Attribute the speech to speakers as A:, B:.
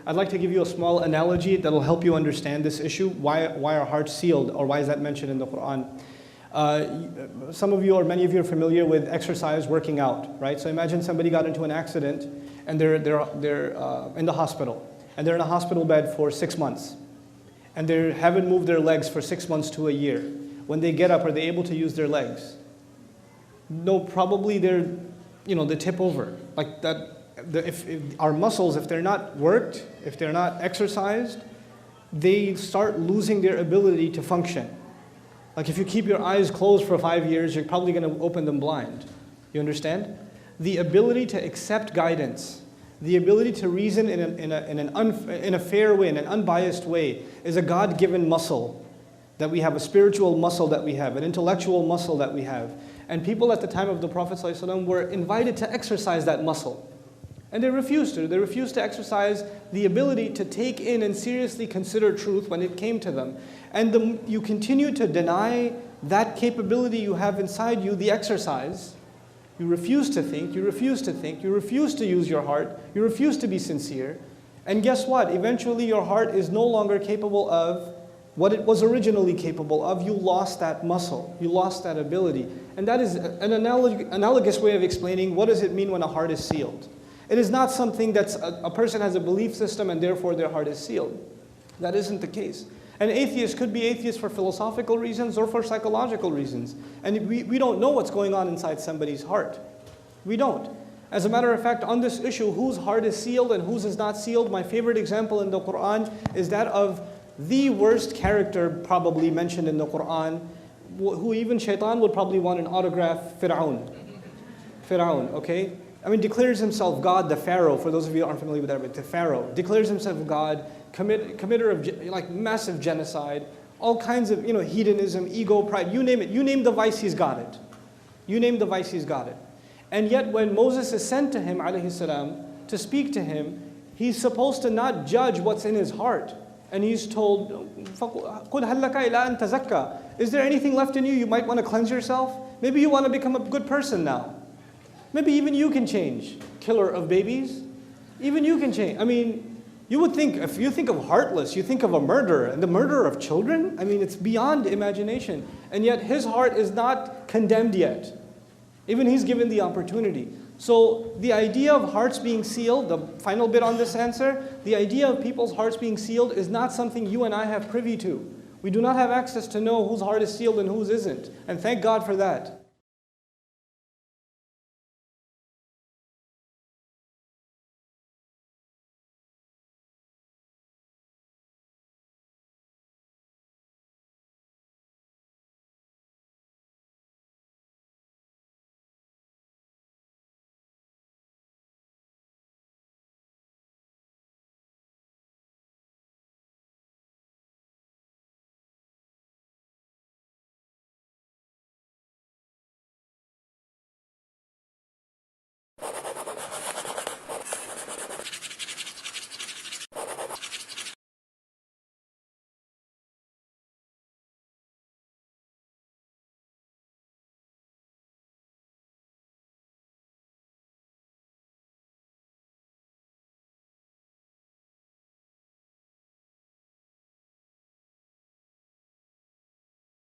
A: I'd like to give you a small analogy that will help you understand this issue. Why are hearts sealed, or why is that mentioned in the Quran? Some of you or many of you are familiar with exercise, working out, right? So imagine somebody got into an accident and they're in the hospital, and they're in a hospital bed for 6 months, and they haven't moved their legs for 6 months to a year. When they get up, are they able to use their legs? No, probably they tip over. Like that. If our muscles, if they're not worked, if they're not exercised, they start losing their ability to function. Like if you keep your eyes closed for 5 years, you're probably going to open them blind. You understand? The ability to accept guidance, the ability to reason in a fair way, in an unbiased way, is a God-given muscle that we have, a spiritual muscle that we have, an intellectual muscle that we have. And people at the time of the Prophet ﷺ were invited to exercise that muscle. And they refused to. They refused to exercise the ability to take in and seriously consider truth when it came to them. And you continue to deny that capability you have inside you, the exercise. You refuse to think, you refuse to think, you refuse to use your heart, you refuse to be sincere. And guess what? Eventually your heart is no longer capable of what it was originally capable of. You lost that muscle, you lost that ability. And that is an analogous way of explaining what does it mean when a heart is sealed. It is not something that's a person has a belief system and therefore their heart is sealed. That isn't the case. An atheist could be atheist for philosophical reasons or for psychological reasons. And we don't know what's going on inside somebody's heart. We don't. As a matter of fact, on this issue, whose heart is sealed and whose is not sealed, my favorite example in the Quran is that of the worst character probably mentioned in the Quran, who even shaitan would probably want an autograph, Fir'aun. Fir'aun, okay? I mean, declares himself God, the Pharaoh. For those of you who aren't familiar with Arabic, the Pharaoh declares himself God, committer of like massive genocide, all kinds of hedonism, ego, pride. You name it. You name the vice, he's got it. You name the vice, he's got it. And yet, when Moses is sent to him, alayhi salam, to speak to him, he's supposed to not judge what's in his heart, and he's told, "قُلْ هَلْ لَكَ إِلَىٰ أَن تَزَكَّىٰ." Is there anything left in you? You might want to cleanse yourself. Maybe you want to become a good person now. Maybe even you can change. Killer of babies. Even you can change. I mean, you would think, if you think of heartless, you think of a murderer, and the murderer of children? I mean, it's beyond imagination. And yet his heart is not condemned yet. Even he's given the opportunity. So the idea of hearts being sealed, the final bit on this answer, the idea of people's hearts being sealed is not something you and I have privy to. We do not have access to know whose heart is sealed and whose isn't. And thank God for that.